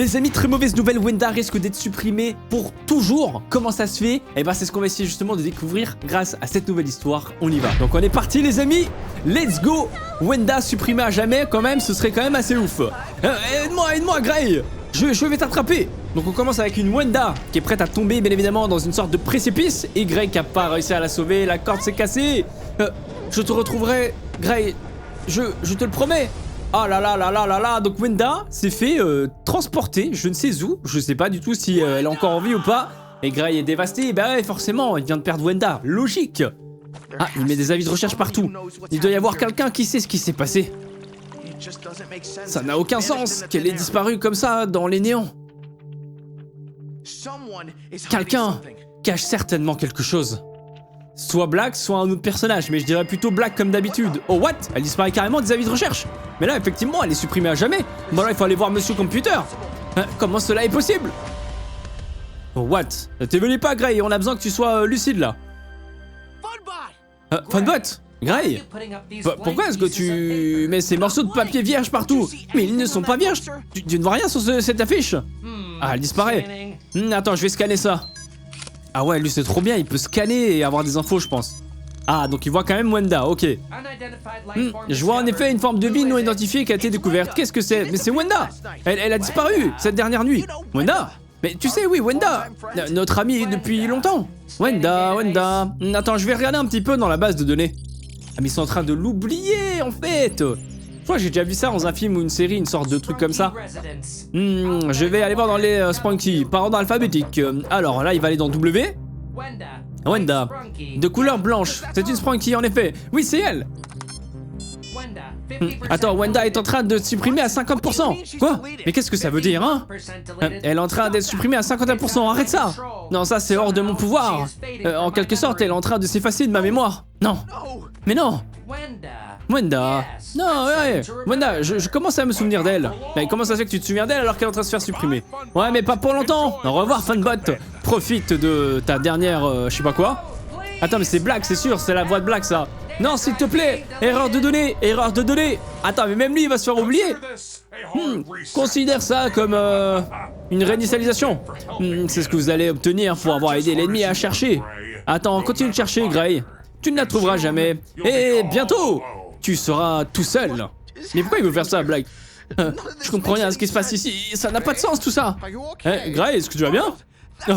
Les amis, très mauvaise nouvelle, Wenda risque d'être supprimée pour toujours. Comment ça se fait? Eh ben c'est ce qu'on va essayer justement de découvrir grâce à cette nouvelle histoire. On y va. Donc on est parti les amis. Let's go. Wenda supprimée à jamais quand même, ce serait quand même assez ouf. Aide-moi Gray. Je vais t'attraper. Donc on commence avec une Wenda qui est prête à tomber bien évidemment dans une sorte de précipice. Et Gray qui a pas réussi à la sauver, la corde s'est cassée. Je te retrouverai Gray, je te le promets. Ah là là là là là là. Donc Wenda s'est fait transporter, je ne sais où. Je sais pas du tout si elle est encore en vie ou pas. Et Gray est dévasté, et bah ouais, forcément, il vient de perdre Wenda. Logique. Ah, il met des avis de recherche partout. Il doit y avoir quelqu'un qui sait ce qui s'est passé. Ça n'a aucun sens qu'elle ait disparu comme ça dans les néants. Quelqu'un cache certainement quelque chose. Soit Black, soit un autre personnage, mais je dirais plutôt Black comme d'habitude. Oh what? Elle disparaît carrément des avis de recherche. Mais là, effectivement, elle est supprimée à jamais. Bon là, il faut aller voir Monsieur Computer. Comment cela est possible? Oh what? T'évolues pas, Gray, on a besoin que tu sois lucide là. Funbot? Gray? Pourquoi est-ce que tu mets ces morceaux de papier vierge partout? Mais ils ne sont pas vierges. Tu ne vois rien sur cette affiche? Ah, elle disparaît. Attends, je vais scanner ça. Ah ouais, lui c'est trop bien, il peut scanner et avoir des infos je pense. Ah, donc il voit quand même Wenda, ok. Je vois en effet une forme de vie non identifiée qui a été découverte. Qu'est-ce que c'est? Mais c'est Wenda. Elle a disparu cette dernière nuit. Wenda? Mais tu sais, oui, Wenda. Notre amie depuis longtemps. Wenda. Attends, je vais regarder un petit peu dans la base de données. Ah mais ils sont en train de l'oublier en fait. Je crois que j'ai déjà vu ça dans un film ou une série, une sorte de truc comme ça. Je vais aller voir dans les Sprunky, par ordre alphabétique. Alors là, il va aller dans W. Wenda. De couleur blanche. C'est une Sprunky en effet. Oui, c'est elle. Attends, Wenda est en train de supprimer à 50%. Quoi? Mais qu'est-ce que ça veut dire, hein? Elle est en train d'être supprimée à 51%. Arrête ça. Non, ça c'est hors de mon pouvoir. En quelque sorte, elle est en train de s'effacer de ma mémoire. Non. Mais non. Wenda. Non, ouais. Wenda, je commence à me souvenir d'elle. Mais comment ça se fait que tu te souviens d'elle alors qu'elle est en train de se faire supprimer? Ouais, mais pas pour longtemps. Au revoir, Funbot. Profite de ta dernière, je sais pas quoi. Attends, mais c'est Black, c'est sûr, c'est la voix de Black, ça. Non, s'il te plaît. Erreur de données, erreur de données. Attends, mais même lui, il va se faire oublier. Considère ça comme une réinitialisation. C'est ce que vous allez obtenir pour avoir aidé l'ennemi à chercher. Attends, continue de chercher, Gray. Tu ne la trouveras jamais. Et bientôt, tu seras tout seul. Mais pourquoi il veut faire ça, Black? Je comprends rien à ce qui se passe ici. Ça n'a pas de sens, tout ça. Gray, est-ce que tu vas bien?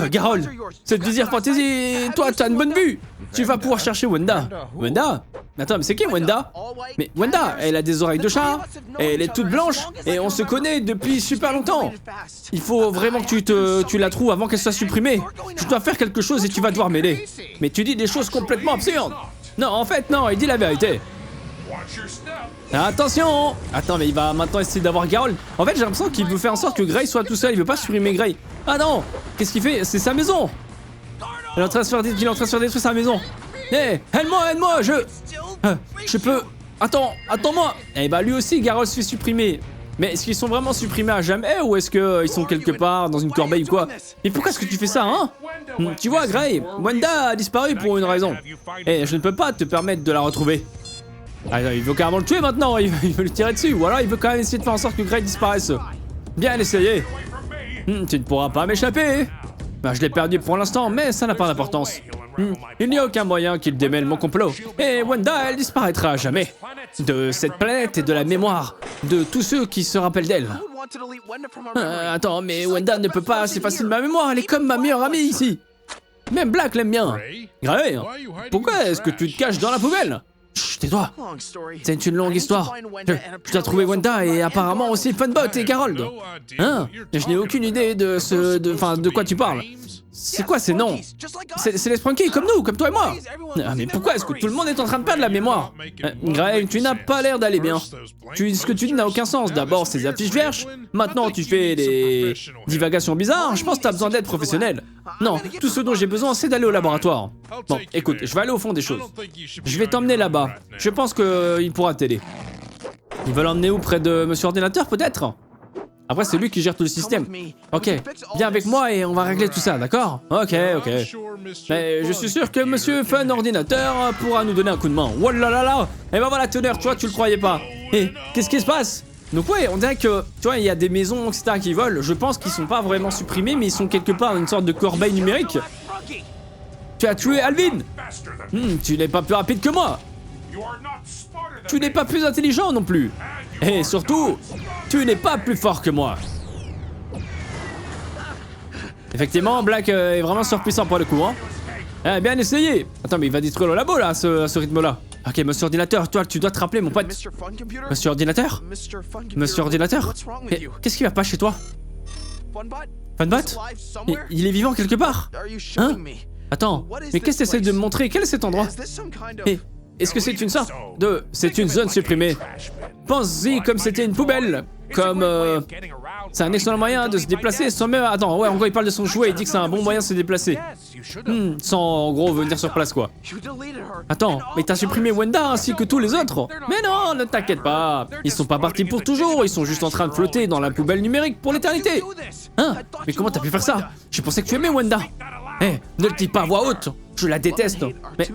Garold, cette désir fantaisie, toi, t'as une bonne vue. Tu vas pouvoir chercher Wenda. Wenda? Attends, mais c'est qui Wenda? Mais Wenda, elle a des oreilles de chat. Elle est toute blanche. Et on se connaît depuis super longtemps. Il faut vraiment que tu la trouves avant qu'elle soit supprimée. Je dois faire quelque chose et tu vas devoir m'aider. Mais tu dis des choses complètement absurdes. Non, en fait, non, il dit la vérité. Attention! Attends, mais il va maintenant essayer d'avoir Garold. En fait, j'ai l'impression qu'il veut faire en sorte que Gray soit tout seul. Il veut pas supprimer Gray. Ah non! Qu'est-ce qu'il fait? C'est sa maison! Il est en train de se faire détruire sa maison. Aide-moi! Je peux... Attends-moi! Eh bah, lui aussi, Garold se fait supprimer. Mais est-ce qu'ils sont vraiment supprimés à jamais ou est-ce qu'ils sont quelque part dans une corbeille ou quoi? Mais pourquoi est-ce que tu fais ça, hein? Tu vois, Gray, Wenda a disparu pour une raison. Et je ne peux pas te permettre de la retrouver. Ah, il veut carrément le tuer maintenant, il veut le tirer dessus. Ou alors il veut quand même essayer de faire en sorte que Gray disparaisse. Bien essayé. Tu ne pourras pas m'échapper. Je l'ai perdu pour l'instant, mais ça n'a pas d'importance. Il n'y a aucun moyen qu'il démêle mon complot. Et Wenda, elle disparaîtra à jamais. De cette planète et de la mémoire de tous ceux qui se rappellent d'elle. Attends, mais Wenda ne peut pas s'effacer de ma mémoire, elle est comme ma meilleure amie ici. Même Black l'aime bien. Gray, pourquoi est-ce que tu te caches dans la poubelle? Chut, tais-toi. C'est une longue histoire. Je dois trouver Wenda et apparemment aussi Funbot et Garold. Hein? Je n'ai aucune idée de quoi tu parles. C'est quoi ces noms? C'est les Sprunky comme nous, comme toi et moi. Ah, mais pourquoi est-ce que tout le monde est en train de perdre la mémoire? Gray, tu n'as pas l'air d'aller bien. Ce que tu dis n'a aucun sens. D'abord ces affiches vierges, maintenant tu fais des divagations bizarres. Je pense que tu as besoin d'aide professionnelle. Non, tout ce dont j'ai besoin c'est d'aller au laboratoire. Bon, écoute, je vais aller au fond des choses. Je vais t'emmener là-bas. Je pense qu'il pourra t'aider. Il va l'emmener où? Près de Monsieur Ordinateur peut-être? Après, c'est lui qui gère tout le système. Ok, viens avec moi et on va régler tout ça, d'accord? Ok. Mais je suis sûr que Monsieur Fun Ordinateur pourra nous donner un coup de main. Oh là là là! Et ben voilà, teneur, toi, tu le croyais pas. Et qu'est-ce qui se passe? Donc ouais, on dirait que, tu vois, il y a des maisons, etc. qui volent. Je pense qu'ils sont pas vraiment supprimés, mais ils sont quelque part dans une sorte de corbeille numérique. Tu as tué Alvin. Tu n'es pas plus rapide que moi. Tu n'es pas plus intelligent non plus. Et surtout, tu n'es pas plus fort que moi. Effectivement, Black est vraiment surpuissant pour le coup, hein. Eh, bien essayé. Attends, mais il va détruire le labo là, à ce rythme-là. Ok, monsieur ordinateur, toi, tu dois te rappeler, mon pote. Monsieur ordinateur? Monsieur ordinateur? Qu'est-ce qui va pas chez toi? Funbot? Il est vivant quelque part? Hein? Attends, mais qu'est-ce que tu essaies de me montrer? Quel est cet endroit? Est-ce que c'est une sorte de... C'est une zone supprimée. Pense-y comme c'était une poubelle. Comme... C'est un excellent moyen de se déplacer sans même... Attends, ouais, en gros, il parle de son jouet, il dit que c'est un bon moyen de se déplacer. Sans, en gros, venir sur place, quoi. Attends, mais t'as supprimé Wenda ainsi que tous les autres. Mais non, ne t'inquiète pas. Ils sont pas partis pour toujours, ils sont juste en train de flotter dans la poubelle numérique pour l'éternité. Hein? Mais comment t'as pu faire ça? Je pensais que tu aimais Wenda. Eh, ne le dis pas à voix haute. Je la déteste. Mais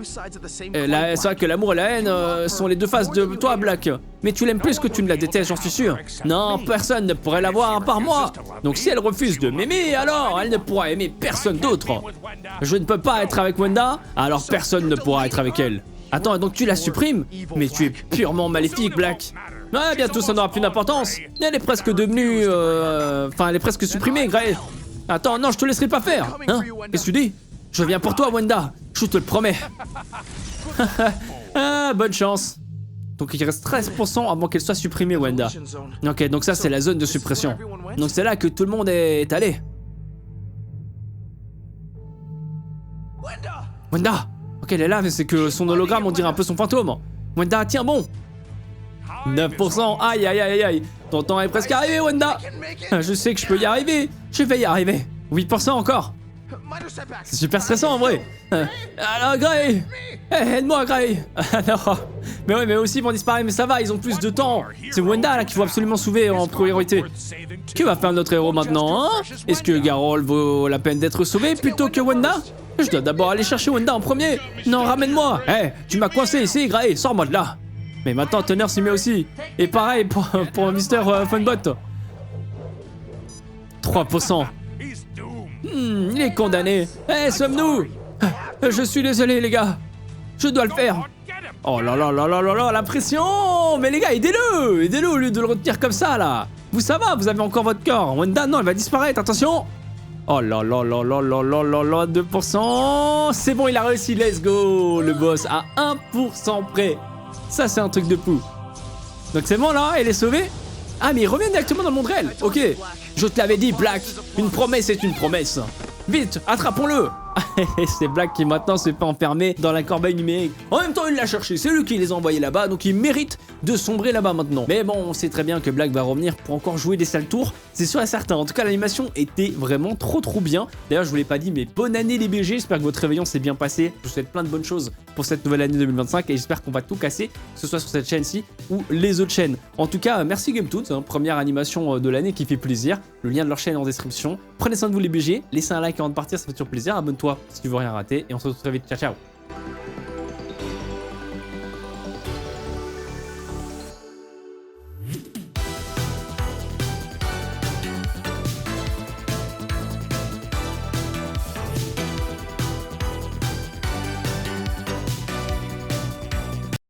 c'est vrai que l'amour et la haine sont les deux faces de toi, Black. Mais tu l'aimes plus que tu ne la détestes, j'en suis sûr. Non, personne ne pourrait l'avoir à part moi. Donc si elle refuse de m'aimer, alors elle ne pourra aimer personne d'autre. Je ne peux pas être avec Wenda, alors personne ne pourra être avec elle. Attends, donc tu la supprimes? Mais tu es purement maléfique, Black. Ouais, bientôt ça n'aura plus d'importance. Elle est presque devenue... Enfin, elle est presque supprimée, Gray. Attends, non, je te laisserai pas faire. Hein? Qu'est-ce que tu dis? Je viens pour toi, Wenda. Je te le promets. Ah, bonne chance. Donc il reste 13% avant qu'elle soit supprimée, Wenda. Ok, donc ça c'est la zone de suppression. Donc c'est là que tout le monde est allé. Wenda. Ok, elle est là, mais c'est que son hologramme, on dirait un peu son fantôme. Wenda, tiens bon. 9%, aïe aïe aïe aïe. Ton temps est presque arrivé, Wenda. Je sais que je peux y arriver. Je vais y arriver. 8% encore. C'est super stressant en vrai. Alors Gray, aide-moi Gray. Non. Mais ouais, mais aussi ils vont disparaître, mais ça va, ils ont plus de temps. C'est Wenda là qu'il faut absolument sauver en priorité. Que va faire notre héros maintenant, hein? Est-ce que Garol vaut la peine d'être sauvé plutôt que Wenda? Je dois d'abord aller chercher Wenda en premier. Non, ramène-moi. Tu m'as coincé ici, Gray, sors-moi de là. Mais maintenant Tonner s'y met aussi. Et pareil pour Mister Funbot. 3%. Il est condamné. Sommes-nous? Je suis désolé, les gars. Je dois le faire. Oh là là là là là là, la pression. Mais les gars, aidez-le. Aidez-le au lieu de le retenir comme ça, là. Vous, ça va, vous avez encore votre corps. Wenda, non, elle va disparaître, attention. Oh là là là là là là là là, 2%. C'est bon, il a réussi, let's go. Le boss à 1% près. Ça, c'est un truc de fou. Donc c'est bon, là, elle est sauvée. Ah, mais il revient directement dans le monde réel. Ok. Je te l'avais dit, Black. Une promesse est une promesse. Vite, attrapons-le. C'est Black qui maintenant se fait enfermer dans la corbeille numérique. En même temps, il l'a cherché. C'est lui qui les a envoyés là-bas. Donc il mérite de sombrer là-bas maintenant. Mais bon, on sait très bien que Black va revenir pour encore jouer des sales tours. C'est sûr et certain. En tout cas, l'animation était vraiment trop bien. D'ailleurs, je vous l'ai pas dit, mais bonne année les BG. J'espère que votre réveillon s'est bien passé. Je vous souhaite plein de bonnes choses pour cette nouvelle année 2025. Et j'espère qu'on va tout casser, que ce soit sur cette chaîne-ci ou les autres chaînes. En tout cas, merci GameToons. Première animation de l'année qui fait plaisir. Le lien de leur chaîne est en description. Prenez soin de vous les BG. Laissez un like avant de partir, ça fait toujours plaisir. Abonne-toi si tu veux rien rater. Et on se retrouve très vite. Ciao, ciao.